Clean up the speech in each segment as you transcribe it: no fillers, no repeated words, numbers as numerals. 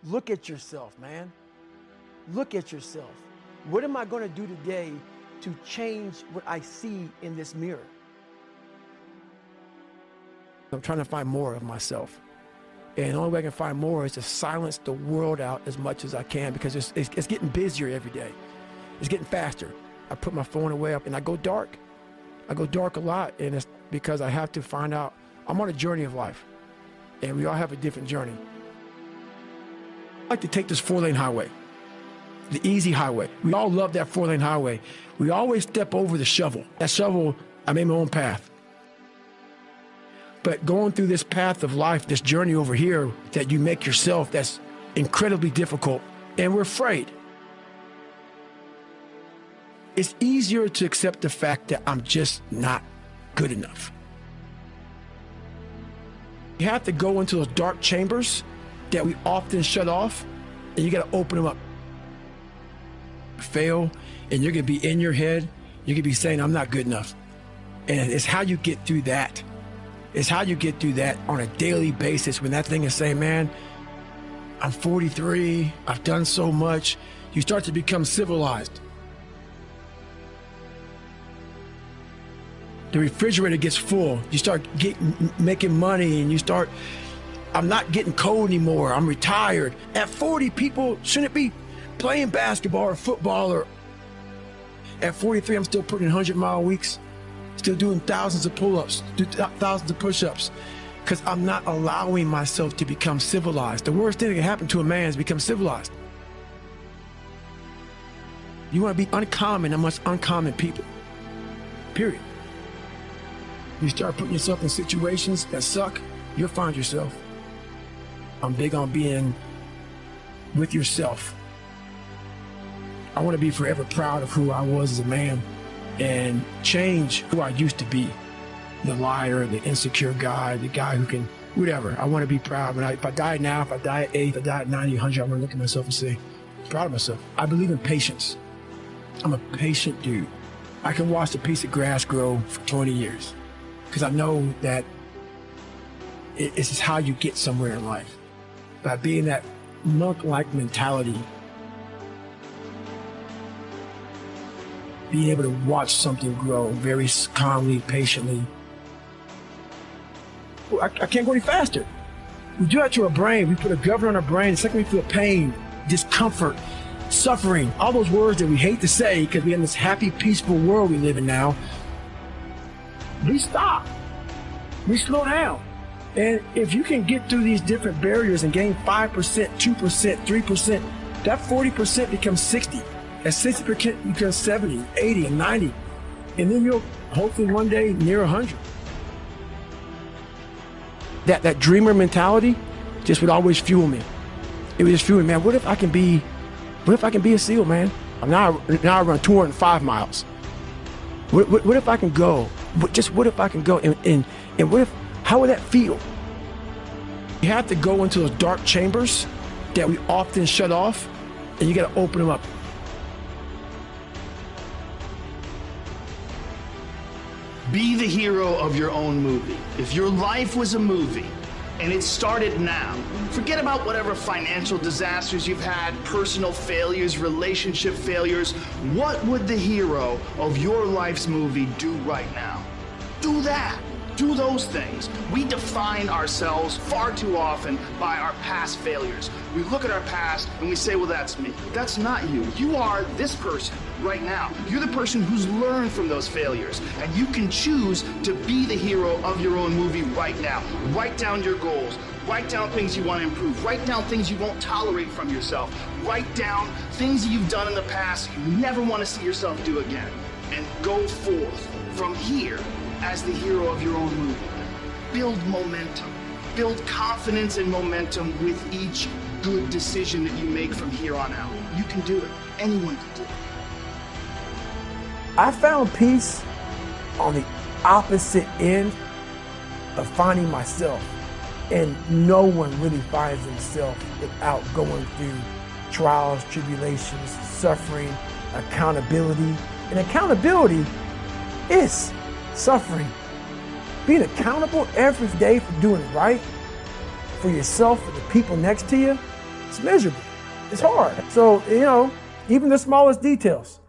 Look at yourself, man. Look at yourself. What am I going to do today to change what I see in this mirror? I'm trying to find more of myself. And the only way I can find more is to silence the world out as much as I can, because it's getting busier every day. It's getting faster. I put my phone away and I go dark. I go dark a lot, and it's because I have to find out. I'm on a journey of life, and we all have a different journey. I like to take this 4-lane highway, the easy highway. We all love that 4-lane highway. We always step over the shovel. That shovel, I made my own path. But going through this path of life, this journey over here that you make yourself, that's incredibly difficult, and we're afraid. It's easier to accept the fact that I'm just not good enough. You have to go into those dark chambers that we often shut off, and you got to open them up. Fail, and you're going to be in your head. You're going to be saying, I'm not good enough. And it's how you get through that. It's how you get through that on a daily basis, when that thing is saying, man, I'm 43, I've done so much. You start to become civilized. The refrigerator gets full. You start making money, and you start, I'm not getting cold anymore. I'm retired. At 40, people shouldn't be playing basketball or football. Or at 43, I'm still putting 100-mile weeks, still doing thousands of pull-ups, thousands of push-ups, because I'm not allowing myself to become civilized. The worst thing that can happen to a man is become civilized. You want to be uncommon amongst uncommon people, period. You start putting yourself in situations that suck, you'll find yourself. I'm big on being with yourself. I want to be forever proud of who I was as a man and change who I used to be. The liar, the insecure guy, the guy who can, whatever. I want to be proud. If I die now, if I die at 8, if I die at 90, 100, I want to look at myself and say, I'm proud of myself. I believe in patience. I'm a patient dude. I can watch a piece of grass grow for 20 years. Because I know that it's just how you get somewhere in life. By being that monk-like mentality, being able to watch something grow very calmly, patiently. Well, I can't go any faster. We do that to our brain. We put a governor on our brain. The second we feel pain, discomfort, suffering, all those words that we hate to say because we're in this happy, peaceful world we live in now, we stop. We slow down. And if you can get through these different barriers and gain 5%, 2%, 3%, that 40% becomes 60. That 60% becomes 70, 80, and 90. And then you'll hopefully one day near 100. That dreamer mentality just would always fuel me. It would just fuel me, man, what if I can be a SEAL, man? Now I run 205 miles. What if I can go? What if I can go? And what if, how would that feel? You have to go into those dark chambers that we often shut off, and you got to open them up. Be the hero of your own movie. If your life was a movie and it started now, forget about whatever financial disasters you've had, personal failures, relationship failures. What would the hero of your life's movie do right now? Do that. Do those things. We define ourselves far too often by our past failures. We look at our past and we say, well, that's me. That's not you. You are this person right now. You're the person who's learned from those failures, and you can choose to be the hero of your own movie right now. Write down your goals. Write down things you want to improve. Write down things you won't tolerate from yourself. Write down things that you've done in the past you never want to see yourself do again. And go forth from here as the hero of your own movie. Build momentum. Build confidence and momentum with each good decision that you make from here on out. You can do it. Anyone can do it. I found peace on the opposite end of finding myself. And no one really finds themselves without going through trials, tribulations, suffering, accountability. And accountability is suffering. Being accountable every day for doing right for yourself, for the people next to you, It's miserable. It's hard. So, even the smallest details.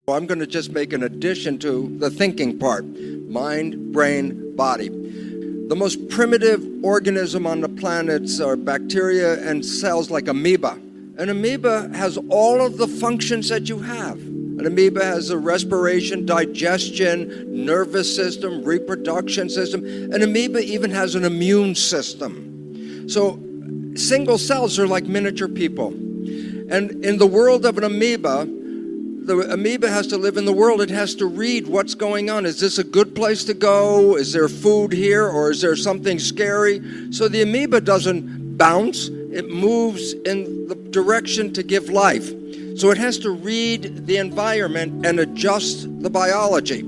I'm going to just make an addition to the thinking part. Mind, brain, body. The most primitive organism on the planet are bacteria and cells like amoeba. An amoeba has all of the functions that you have. An amoeba has a respiration, digestion, nervous system, reproduction system. An amoeba even has an immune system. So single cells are like miniature people. And in the world of an amoeba, the amoeba has to live in the world. It has to read what's going on. Is this a good place to go? Is there food here, or is there something scary? So the amoeba doesn't bounce. It moves in the direction to give life. So it has to read the environment and adjust the biology.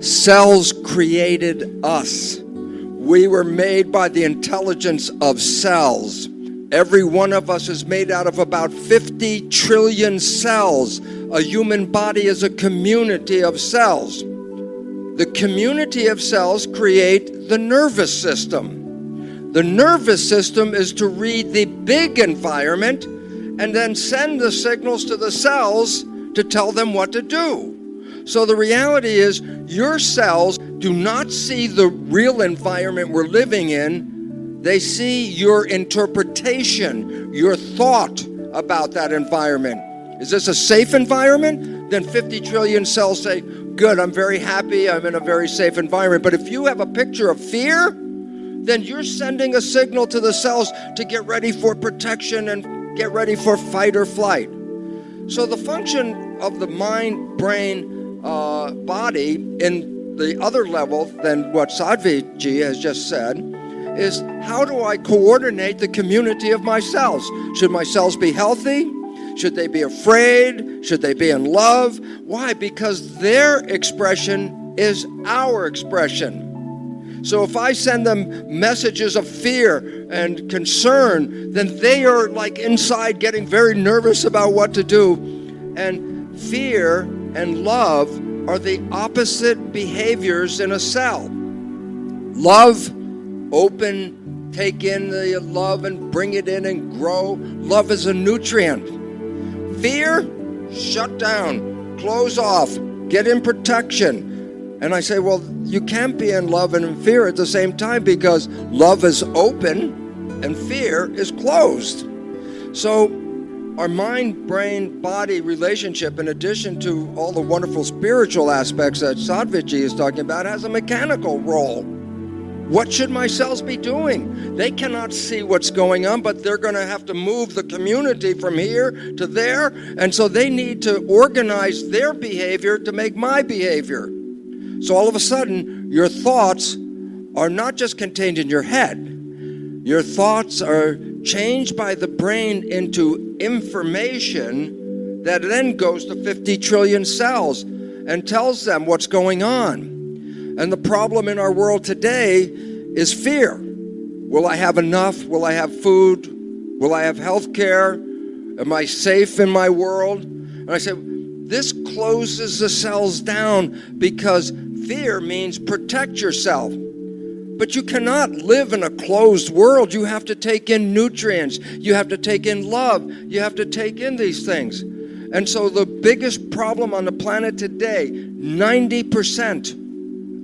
Cells created us. We were made by the intelligence of cells. Every one of us is made out of about 50 trillion cells. A human body is a community of cells. The community of cells create the nervous system. The nervous system is to read the big environment and then send the signals to the cells to tell them what to do. So the reality is, your cells do not see the real environment we're living in. They see your interpretation, your thought about that environment. Is this a safe environment? Then 50 trillion cells say, good, I'm very happy, I'm in a very safe environment. But if you have a picture of fear, then you're sending a signal to the cells to get ready for protection and get ready for fight or flight. So the function of the mind, brain, body in the other level than what Sadhviji has just said is, how do I coordinate the community of my cells? Should my cells be healthy? Should they be afraid? Should they be in love? Why? Because their expression is our expression. So if I send them messages of fear and concern, then they are like inside getting very nervous about what to do. And fear and love are the opposite behaviors in a cell. Love, open, take in the love and bring it in and grow. Love is a nutrient. Fear, shut down, close off, get in protection. And I say, well, you can't be in love and in fear at the same time, because love is open and fear is closed. So our mind, brain, body relationship, in addition to all the wonderful spiritual aspects that Sadhviji is talking about, has a mechanical role. What should my cells be doing? They cannot see what's going on, but they're going to have to move the community from here to there. And so they need to organize their behavior to make my behavior. So all of a sudden, your thoughts are not just contained in your head. Your thoughts are changed by the brain into information that then goes to 50 trillion cells and tells them what's going on. And the problem in our world today is fear. Will I have enough? Will I have food? Will I have health care? Am I safe in my world? And I say, this closes the cells down, because fear means protect yourself. But you cannot live in a closed world. You have to take in nutrients. You have to take in love. You have to take in these things. And so the biggest problem on the planet today, 90%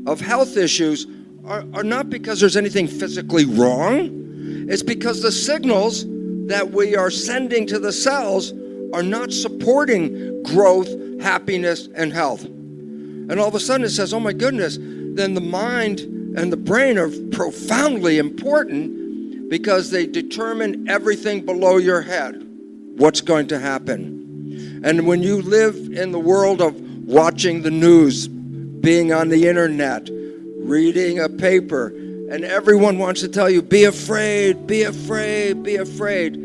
of health issues are not because there's anything physically wrong. It's because the signals that we are sending to the cells are not supporting growth, happiness, and health. And all of a sudden it says, oh my goodness, then the mind and the brain are profoundly important, because they determine everything below your head, what's going to happen. And when you live in the world of watching the news, being on the internet, reading a paper, and everyone wants to tell you, be afraid, be afraid, be afraid.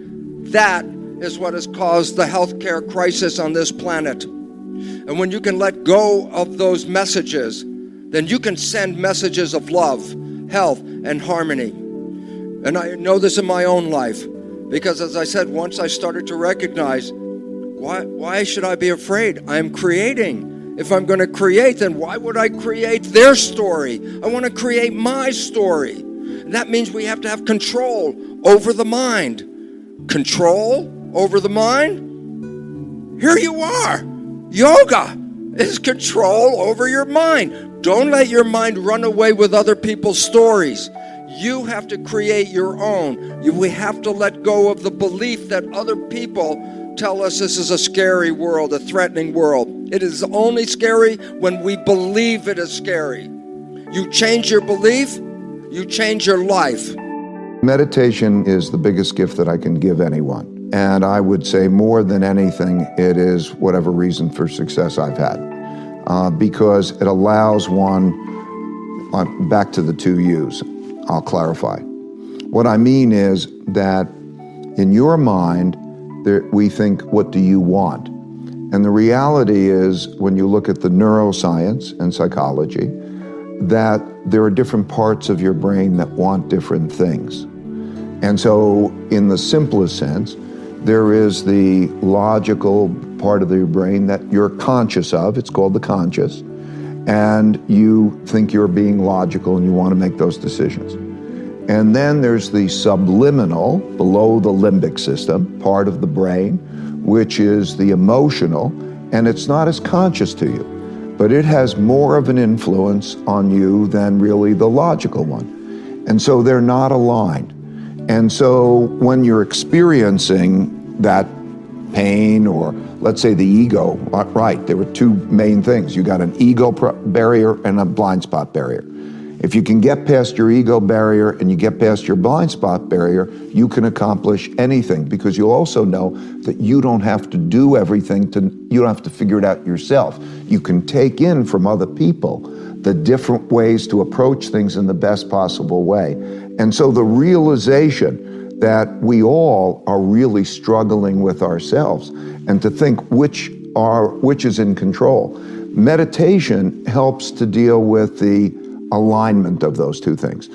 That is what has caused the healthcare crisis on this planet. And when you can let go of those messages, then you can send messages of love, health, and harmony. And I know this in my own life, because as I said, once I started to recognize, why should I be afraid? I'm creating. If I'm going to create, then why would I create their story? I want to create my story. That means we have to have control over the mind. Control over the mind? Here you are. Yoga is control over your mind. Don't let your mind run away with other people's stories. You have to create your own. We have to let go of the belief that other people tell us this is a scary world, a threatening world. It is only scary when we believe it is scary. You change your belief, you change your life. Meditation is the biggest gift that I can give anyone. And I would say more than anything, it is whatever reason for success I've had. Because it allows one, back to the 2 U's, I'll clarify. What I mean is that in your mind, we think, what do you want? And the reality is, when you look at the neuroscience and psychology, that there are different parts of your brain that want different things. And so, in the simplest sense, there is the logical part of your brain that you're conscious of, it's called the conscious, and you think you're being logical and you want to make those decisions. And then there's the subliminal, below the limbic system, part of the brain, which is the emotional, and it's not as conscious to you, but it has more of an influence on you than really the logical one. And so they're not aligned. And so when you're experiencing that pain, or let's say the ego, right, there were 2 main things. You got an ego barrier and a blind spot barrier. If you can get past your ego barrier and you get past your blind spot barrier, you can accomplish anything, because you'll also know that you don't have to do everything, you don't have to figure it out yourself. You can take in from other people the different ways to approach things in the best possible way. And so the realization that we all are really struggling with ourselves, and to think which is in control. Meditation helps to deal with the alignment of those 2 things.